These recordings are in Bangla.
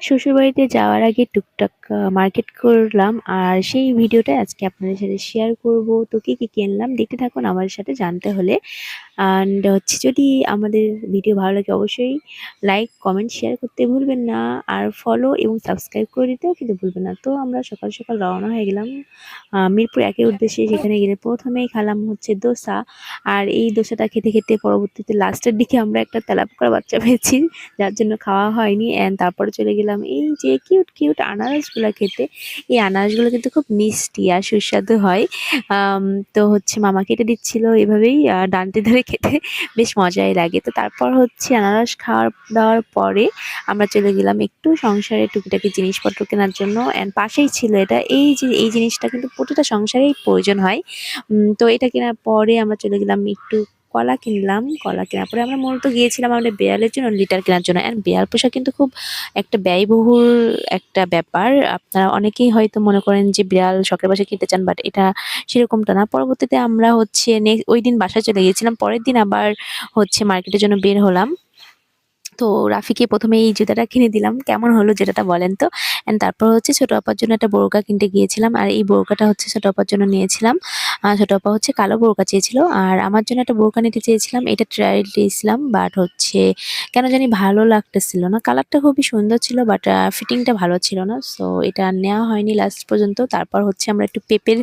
শ্বশুরবাড়িতে যাওয়ার আগে টুকটাক মার্কেট করলাম আর সেই ভিডিওটা আজকে আপনাদের সাথে শেয়ার করব। তো কি কিনলাম দেখতে থাকুন আমার সাথে জানতে হলে। অ্যান্ড হচ্ছে যদি আমাদের ভিডিও ভালো লাগে অবশ্যই লাইক, কমেন্ট, শেয়ার করতে ভুলবেন না। আর ফলো এবং সাবস্ক্রাইব করে দিতেও কিন্তু ভুলবেন না। তো আমরা সকাল সকাল রওনা হয়ে গেলাম মিরপুর ১ এর উদ্দেশ্যে। সেখানে গেলে প্রথমেই খেলাম হচ্ছে দোসা। আর এই দোসাটা খেতে খেতে পরবর্তীতে লাস্টের দিকে আমরা একটা তেলাপোকার বাচ্চা পেয়েছি, যার জন্য খাওয়া হয়নি। অ্যান্ড তারপরে চলে গেলাম এই যে কিউট কিউট আনারসগুলো খেতে। এই আনারসগুলো কিন্তু খুব মিষ্টি আর সুস্বাদু হয়। আম তো হচ্ছে মামা কেটে দিচ্ছিল এভাবেই ডান্ডি ধরে খেতে বেশ মজাই লাগে। তো তারপর হচ্ছে আনারস দাওয়ার পরে আমরা চলে গেলাম একটু সংসারের টুকিটাকি জিনিসপত্র কেনার জন্য। অ্যান্ড পাশেই ছিল এটা। এই জিনিসটা কিন্তু প্রতিটা সংসারেই প্রয়োজন হয়। তো এটা কেনার পরে আমরা চলে গেলাম একটু কলা কিনলাম। কলা কেনার পরে আমরা মূলত গিয়েছিলাম আমাদের বেড়ালের জন্য লিটার কেনার জন্য। অ্যান্ড বেড়াল পোষা কিন্তু খুব একটা ব্যয়বহুল একটা ব্যাপার। আপনারা অনেকেই হয়তো মনে করেন যে বিড়াল শখের বশে কিনতে চান, বাট এটা সেরকমটা না। পরবর্তীতে আমরা হচ্ছে ওইদিন বাসায় চলে গিয়েছিলাম। পরের দিন আবার হচ্ছে মার্কেটের জন্য বের হলাম। তো রাফিকে ১ম এ এই জুতাটা কিনে দিলাম। কেমন হলো জুতাটা বলেন তো? অ্যান্ড তারপর হচ্ছে ছোট আপার জন্য একটা বোরকা কিনতে গিয়েছিলাম। আর এই বোরকাটা হচ্ছে ছোট আপার জন্য নিয়েছিলাম। ছোট আপা হচ্ছে কালো বোরকা চেয়েছিল। আর আমার জন্য একটা বোরকা নিতে চেয়েছিলাম। এটা ট্রায়াল দিয়েছিলাম, বাট হচ্ছে কেন জানি ভালো লাগতেছিল না। কালারটা খুবই সুন্দর ছিল, বাট ফিটিংটা ভালো ছিল না। সো এটা আর নেওয়া হয়নি লাস্ট পর্যন্ত। তারপর হচ্ছে আমরা একটু পেঁপের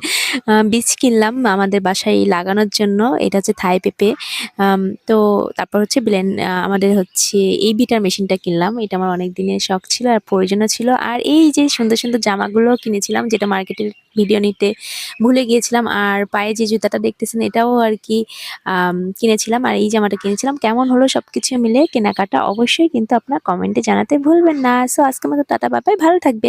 বীজ কিনলাম আমাদের বাসায় লাগানোর জন্য। এটা হচ্ছে থাই পেঁপে। তো তারপর হচ্ছে আমাদের হচ্ছে এই বিটার মেশিনটা কিনলাম। এটা আমার অনেক দিনের শখ ছিল আর প্রয়োজনও ছিল। আর এই যে সুন্দর সুন্দর জামাগুলো কিনেছিলাম, যেটা মার্কেটের ভিডিও নিতে ভুলে গিয়েছিলাম। আর পায়ে যে জুতাটা দেখতেছেন এটাও আর কি কিনেছিলাম। আর এই জামাটা কিনেছিলাম। কেমন হলো সবকিছু মিলে কেনাকাটা অবশ্যই কিন্তু আপনার কমেন্টে জানাতে ভুলবেন না। সো আজকের মতো টাটা, বাই বাই, ভালো থাকবেন।